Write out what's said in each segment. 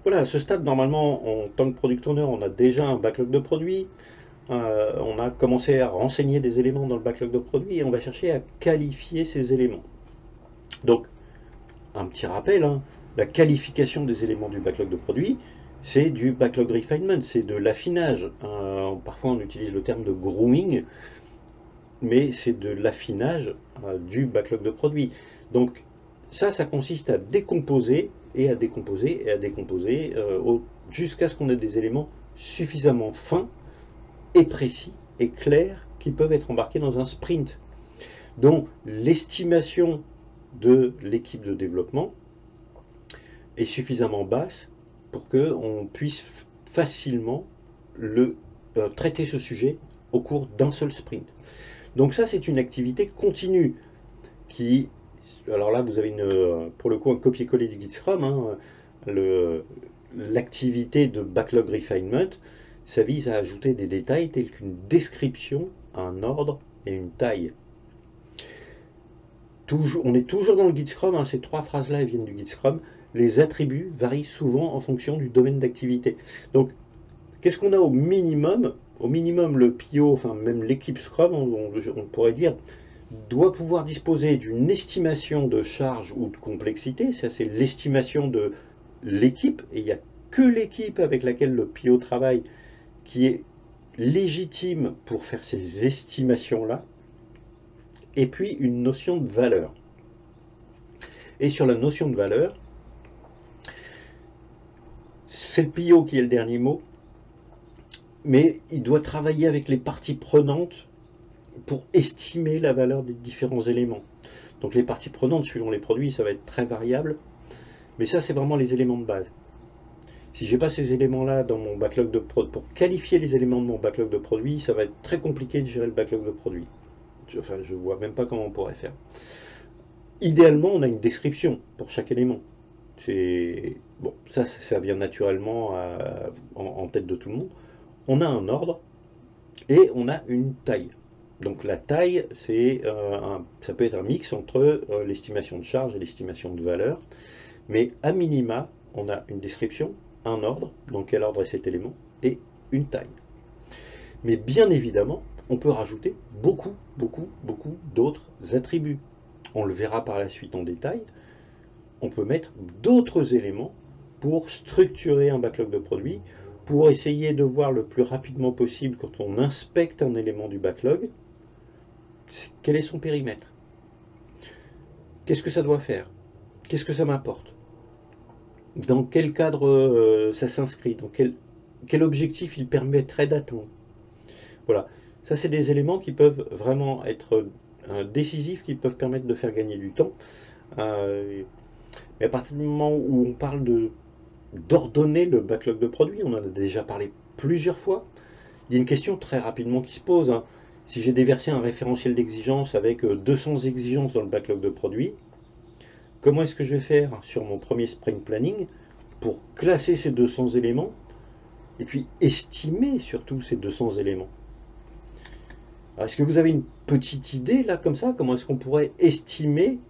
Voilà, à ce stade, normalement, en tant que product owner, on a déjà un backlog de produits. On a commencé à renseigner des éléments dans le backlog de produits et on va chercher à qualifier ces éléments. Donc, un petit rappel, hein, la qualification des éléments du backlog de produits, c'est du backlog refinement, c'est de l'affinage. Parfois, on utilise le terme de grooming, mais c'est de l'affinage du backlog de produits. Donc, ça consiste à décomposer et à décomposer et à décomposer jusqu'à ce qu'on ait des éléments suffisamment fins et précis et clairs qui peuvent être embarqués dans un sprint, dont l'estimation de l'équipe de développement est suffisamment basse pour qu'on puisse facilement traiter ce sujet au cours d'un seul sprint. Donc ça, c'est une activité continue qui, alors là, vous avez pour le coup un copier-coller du Git Scrum, hein, l'activité de backlog refinement, ça vise à ajouter des détails tels qu'une description, un ordre et une taille. On est toujours dans le Git Scrum, hein, ces trois phrases-là viennent du Git Scrum. Les attributs varient souvent en fonction du domaine d'activité. Donc, qu'est-ce qu'on a au minimum? Au minimum, le PO, enfin même l'équipe Scrum, on pourrait dire, doit pouvoir disposer d'une estimation de charge ou de complexité. Ça, c'est l'estimation de l'équipe. Et il n'y a que l'équipe avec laquelle le PO travaille qui est légitime pour faire ces estimations-là. Et puis, une notion de valeur. Et sur la notion de valeur, c'est le PO qui est le dernier mot, mais il doit travailler avec les parties prenantes pour estimer la valeur des différents éléments. Donc les parties prenantes, suivant les produits, ça va être très variable, mais ça, c'est vraiment les éléments de base. Si j'ai pas ces éléments-là dans mon backlog de produits, pour qualifier les éléments de mon backlog de produits, ça va être très compliqué de gérer le backlog de produits. Enfin, je vois même pas comment on pourrait faire. Idéalement, on a une description pour chaque élément. Bon, ça vient naturellement en tête de tout le monde. On a un ordre et on a une taille. Donc la taille, ça peut être un mix entre l'estimation de charge et l'estimation de valeur. Mais à minima, on a une description, un ordre, dans quel ordre est cet élément, et une taille. Mais bien évidemment, on peut rajouter beaucoup d'autres attributs. On le verra par la suite en détail. On peut mettre d'autres éléments pour structurer un backlog de produits, pour essayer de voir le plus rapidement possible quand on inspecte un élément du backlog, quel est son périmètre? Qu'est-ce que ça doit faire? Qu'est-ce que ça m'apporte? Dans quel cadre ça s'inscrit? Dans quel objectif il permettrait d'atteindre? Voilà, ça c'est des éléments qui peuvent vraiment être décisifs, qui peuvent permettre de faire gagner du temps. Mais à partir du moment où on parle d'ordonner le backlog de produits, on en a déjà parlé plusieurs fois, il y a une question très rapidement qui se pose, hein. Si j'ai déversé un référentiel d'exigence avec 200 exigences dans le backlog de produits, comment est-ce que je vais faire sur mon premier sprint planning pour classer ces 200 éléments et puis estimer surtout ces 200 éléments? Alors, est-ce que vous avez une petite idée là comme ça? Comment est-ce qu'on pourrait estimer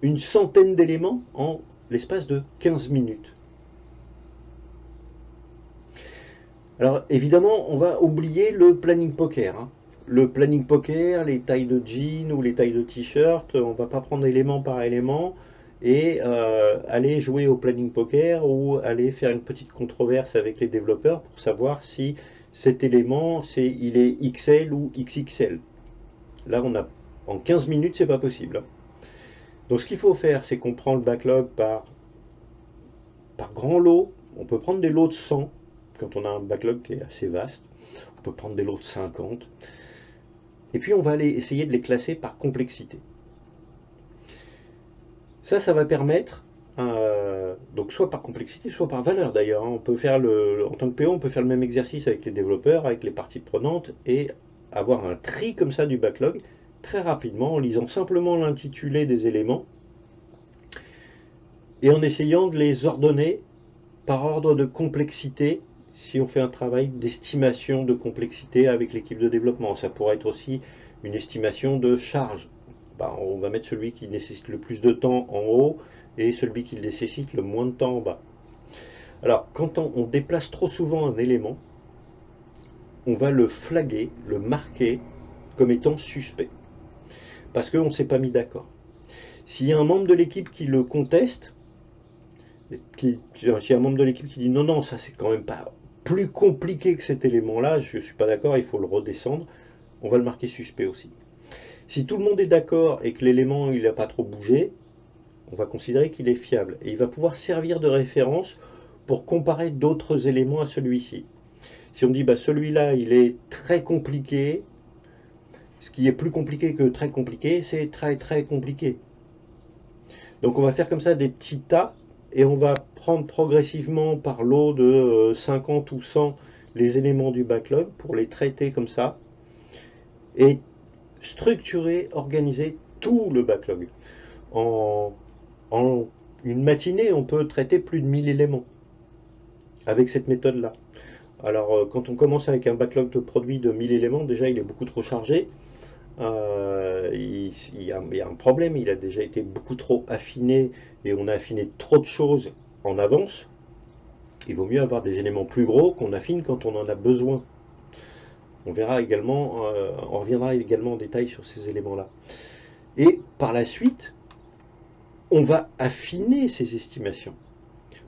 une centaine d'éléments en l'espace de 15 minutes? Alors évidemment, on va oublier le planning poker, hein. Le planning poker, les tailles de jeans ou les tailles de t-shirt, on ne va pas prendre élément par élément et aller jouer au planning poker ou aller faire une petite controverse avec les développeurs pour savoir si cet élément, il est XL ou XXL. Là, en 15 minutes, c'est pas possible, hein. Donc ce qu'il faut faire, c'est qu'on prend le backlog par grand lot. On peut prendre des lots de 100 quand on a un backlog qui est assez vaste. On peut prendre des lots de 50. Et puis on va aller essayer de les classer par complexité. Ça va permettre, donc soit par complexité, soit par valeur d'ailleurs, hein. On peut faire en tant que PO, on peut faire le même exercice avec les développeurs, avec les parties prenantes, et avoir un tri comme ça du backlog très rapidement en lisant simplement l'intitulé des éléments et en essayant de les ordonner par ordre de complexité si on fait un travail d'estimation de complexité avec l'équipe de développement. Ça pourrait être aussi une estimation de charge. On va mettre celui qui nécessite le plus de temps en haut et celui qui nécessite le moins de temps en bas. Alors, quand on déplace trop souvent un élément, on va le flaguer, le marquer comme étant suspect, parce qu'on ne s'est pas mis d'accord. S'il y a un membre de l'équipe qui le conteste, s'il y a un membre de l'équipe qui dit non, non, ça c'est quand même pas plus compliqué que cet élément-là, je ne suis pas d'accord, il faut le redescendre, on va le marquer suspect aussi. Si tout le monde est d'accord et que l'élément il n'a pas trop bougé, on va considérer qu'il est fiable et il va pouvoir servir de référence pour comparer d'autres éléments à celui-ci. Si on dit bah, celui-là il est très compliqué, ce qui est plus compliqué que très compliqué, c'est très très compliqué. Donc on va faire comme ça des petits tas et on va prendre progressivement par lot de 50 ou 100 les éléments du backlog pour les traiter comme ça et structurer, organiser tout le backlog. En une matinée, on peut traiter plus de 1000 éléments avec cette méthode-là. Alors, quand on commence avec un backlog de produits de 1000 éléments, déjà, il est beaucoup trop chargé. Il y a un problème, il a déjà été beaucoup trop affiné et on a affiné trop de choses en avance. Il vaut mieux avoir des éléments plus gros qu'on affine quand on en a besoin. On verra également, on reviendra également en détail sur ces éléments-là. Et par la suite, on va affiner ces estimations.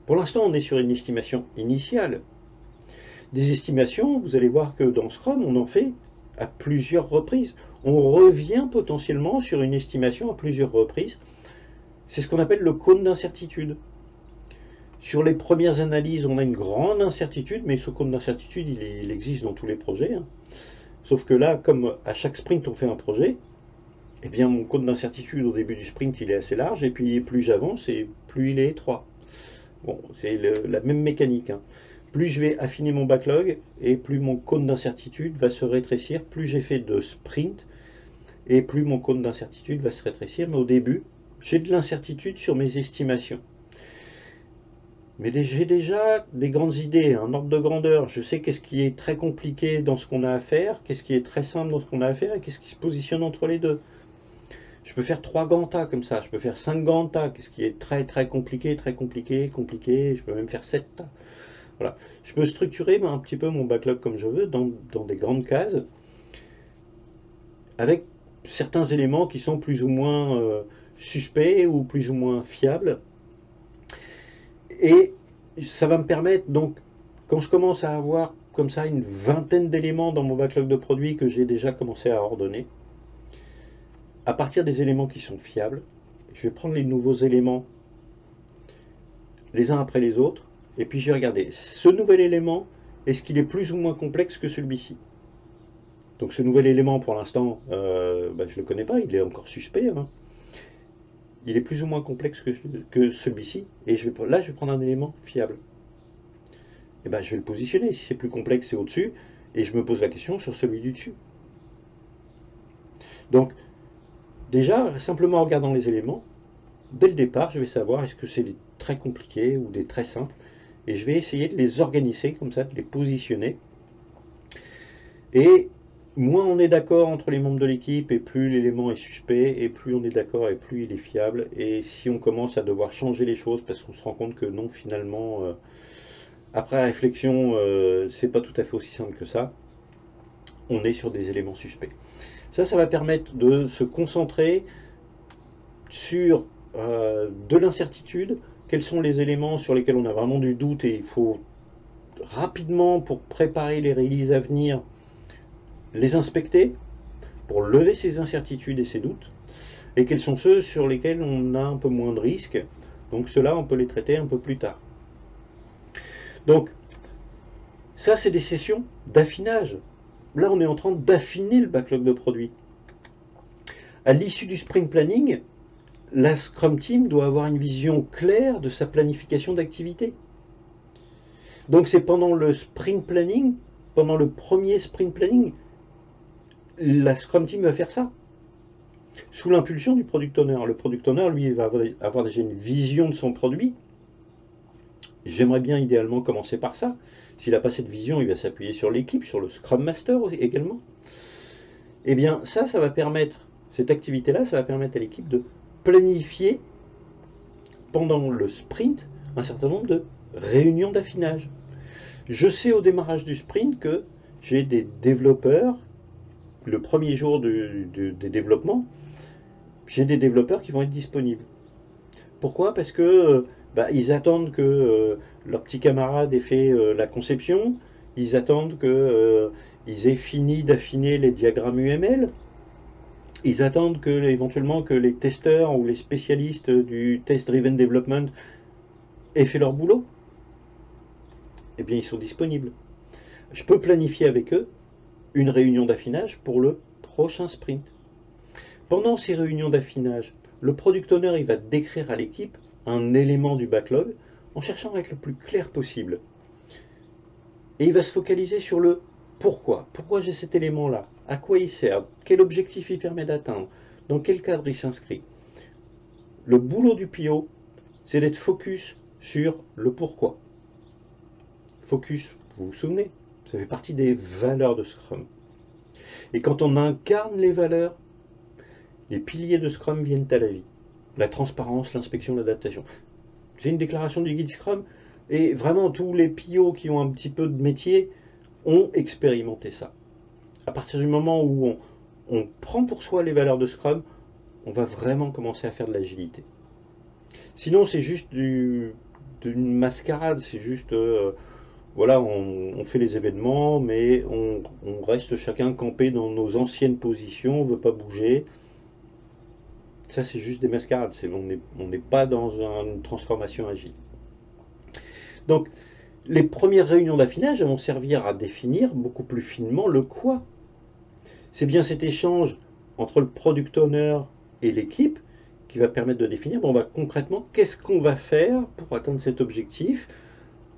Pour l'instant, on est sur une estimation initiale. Des estimations, vous allez voir que dans Scrum, on en fait à plusieurs reprises. On revient potentiellement sur une estimation à plusieurs reprises. C'est ce qu'on appelle le cône d'incertitude. Sur les premières analyses, on a une grande incertitude, mais ce cône d'incertitude, il existe dans tous les projets. Sauf que là, comme à chaque sprint, on fait un projet, eh bien, mon cône d'incertitude au début du sprint, il est assez large, et puis plus j'avance, et plus il est étroit. Bon, c'est la même mécanique. Plus je vais affiner mon backlog, et plus mon cône d'incertitude va se rétrécir, plus j'ai fait de sprint, et plus mon cône d'incertitude va se rétrécir. Mais au début, j'ai de l'incertitude sur mes estimations. Mais j'ai déjà des grandes idées, un ordre de grandeur. Je sais qu'est-ce qui est très compliqué dans ce qu'on a à faire, qu'est-ce qui est très simple dans ce qu'on a à faire, et qu'est-ce qui se positionne entre les deux. Je peux faire 3 grands tas comme ça, je peux faire 5 grands tas, qu'est-ce qui est très très compliqué, compliqué, je peux même faire 7 tas. Voilà. Je peux structurer un petit peu mon backlog comme je veux, dans des grandes cases, avec certains éléments qui sont plus ou moins suspects ou plus ou moins fiables. Et ça va me permettre, donc, quand je commence à avoir comme ça une vingtaine d'éléments dans mon backlog de produits que j'ai déjà commencé à ordonner, à partir des éléments qui sont fiables, je vais prendre les nouveaux éléments les uns après les autres, et puis je vais regarder ce nouvel élément, est-ce qu'il est plus ou moins complexe que celui-ci. Donc ce nouvel élément, pour l'instant, je ne le connais pas, il est encore suspect. Il est plus ou moins complexe que celui-ci, et là je vais prendre un élément fiable. Et je vais le positionner, si c'est plus complexe, c'est au-dessus, et je me pose la question sur celui du dessus. Donc, déjà, simplement en regardant les éléments, dès le départ, je vais savoir est-ce que c'est des très compliqués ou des très simples. Et je vais essayer de les organiser comme ça, de les positionner. Et moins on est d'accord entre les membres de l'équipe, et plus l'élément est suspect, et plus on est d'accord, et plus il est fiable. Et si on commence à devoir changer les choses, parce qu'on se rend compte que non, finalement, après réflexion, c'est pas tout à fait aussi simple que ça, on est sur des éléments suspects. Ça va permettre de se concentrer sur de l'incertitude, quels sont les éléments sur lesquels on a vraiment du doute et il faut rapidement, pour préparer les releases à venir, les inspecter pour lever ces incertitudes et ces doutes, et quels sont ceux sur lesquels on a un peu moins de risques, donc ceux-là on peut les traiter un peu plus tard. Donc ça c'est des sessions d'affinage. Là on est en train d'affiner le backlog de produits. À l'issue du sprint planning, la Scrum Team doit avoir une vision claire de sa planification d'activité. Donc c'est pendant le sprint planning, pendant le premier sprint planning, la Scrum Team va faire ça. Sous l'impulsion du Product Owner. Le Product Owner, lui, va avoir déjà une vision de son produit. J'aimerais bien idéalement commencer par ça. S'il n'a pas cette vision, il va s'appuyer sur l'équipe, sur le Scrum Master également. Eh bien, ça va permettre, cette activité-là, ça va permettre à l'équipe de planifier pendant le sprint un certain nombre de réunions d'affinage. Je sais au démarrage du sprint que j'ai des développeurs, le premier jour des développements, j'ai des développeurs qui vont être disponibles. Pourquoi? Parce que ils attendent que leur petit camarade ait fait la conception, ils attendent que ils aient fini d'affiner les diagrammes UML, ils attendent que éventuellement que les testeurs ou les spécialistes du test driven development aient fait leur boulot. Eh bien, ils sont disponibles. Je peux planifier avec eux une réunion d'affinage pour le prochain sprint. Pendant ces réunions d'affinage, le product owner il va décrire à l'équipe un élément du backlog en cherchant à être le plus clair possible. Et il va se focaliser sur le pourquoi. Pourquoi j'ai cet élément-là? À quoi il sert? Quel objectif il permet d'atteindre? Dans quel cadre il s'inscrit? Le boulot du PO, c'est d'être focus sur le pourquoi. Focus, vous vous souvenez, ça fait partie des valeurs de Scrum. Et quand on incarne les valeurs, les piliers de Scrum viennent à la vie. La transparence, l'inspection, l'adaptation. C'est une déclaration du guide Scrum, et vraiment tous les PO qui ont un petit peu de métier ont expérimenté ça. À partir du moment où on prend pour soi les valeurs de Scrum, on va vraiment commencer à faire de l'agilité. Sinon, c'est juste d'une mascarade, c'est juste, voilà, on fait les événements, mais on reste chacun campé dans nos anciennes positions, on ne veut pas bouger. Ça, c'est juste des mascarades, on n'est pas dans une transformation agile. Donc, les premières réunions d'affinage vont servir à définir beaucoup plus finement le quoi. C'est bien cet échange entre le product owner et l'équipe qui va permettre de définir, concrètement, qu'est-ce qu'on va faire pour atteindre cet objectif.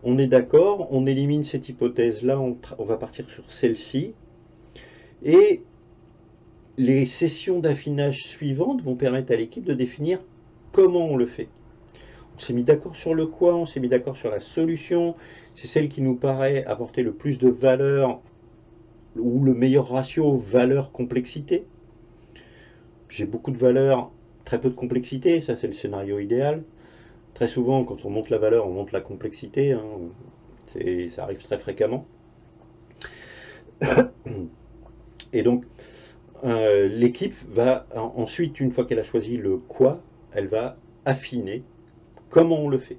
On est d'accord, on élimine cette hypothèse-là, on va partir sur celle-ci. Et les sessions d'affinage suivantes vont permettre à l'équipe de définir comment on le fait. On s'est mis d'accord sur le quoi, on s'est mis d'accord sur la solution. C'est celle qui nous paraît apporter le plus de valeur ou le meilleur ratio valeur-complexité. J'ai beaucoup de valeur, très peu de complexité, ça c'est le scénario idéal. Très souvent, quand on monte la valeur, on monte la complexité, hein. Ça arrive très fréquemment. Et donc, l'équipe va ensuite, une fois qu'elle a choisi le quoi, elle va affiner comment on le fait.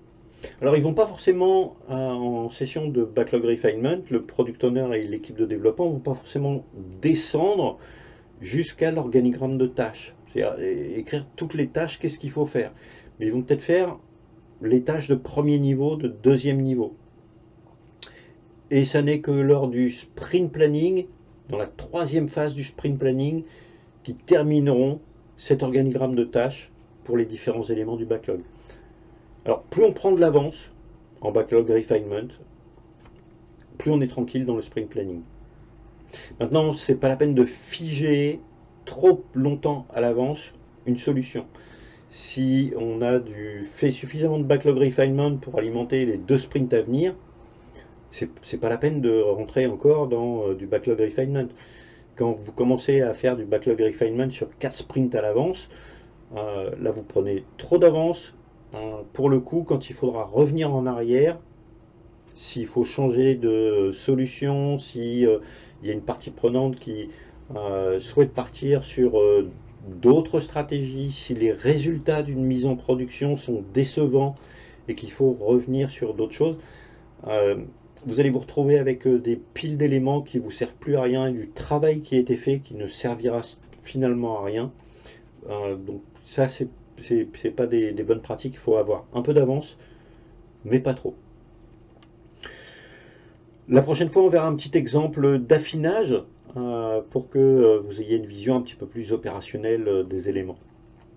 Alors, ils ne vont pas forcément, en session de backlog refinement, le product owner et l'équipe de développement ne vont pas forcément descendre jusqu'à l'organigramme de tâches. C'est-à-dire écrire toutes les tâches, qu'est-ce qu'il faut faire. Mais ils vont peut-être faire les tâches de premier niveau, de deuxième niveau. Et ça n'est que lors du sprint planning, dans la troisième phase du sprint planning, qui termineront cet organigramme de tâches pour les différents éléments du backlog. Alors, plus on prend de l'avance en backlog refinement, plus on est tranquille dans le sprint planning. Maintenant, ce n'est pas la peine de figer trop longtemps à l'avance une solution. Si on a fait suffisamment de backlog refinement pour alimenter les 2 sprints à venir, c'est pas la peine de rentrer encore dans du backlog refinement. Quand vous commencez à faire du backlog refinement sur 4 sprints à l'avance, là vous prenez trop d'avance. Pour le coup, quand il faudra revenir en arrière, s'il faut changer de solution, s'il y a une partie prenante qui souhaite partir sur d'autres stratégies, si les résultats d'une mise en production sont décevants et qu'il faut revenir sur d'autres choses, vous allez vous retrouver avec des piles d'éléments qui ne vous servent plus à rien et du travail qui a été fait qui ne servira finalement à rien. Donc ça, c'est pas des bonnes pratiques. Il faut avoir un peu d'avance, mais pas trop. La prochaine fois, on verra un petit exemple d'affinage pour que vous ayez une vision un petit peu plus opérationnelle des éléments.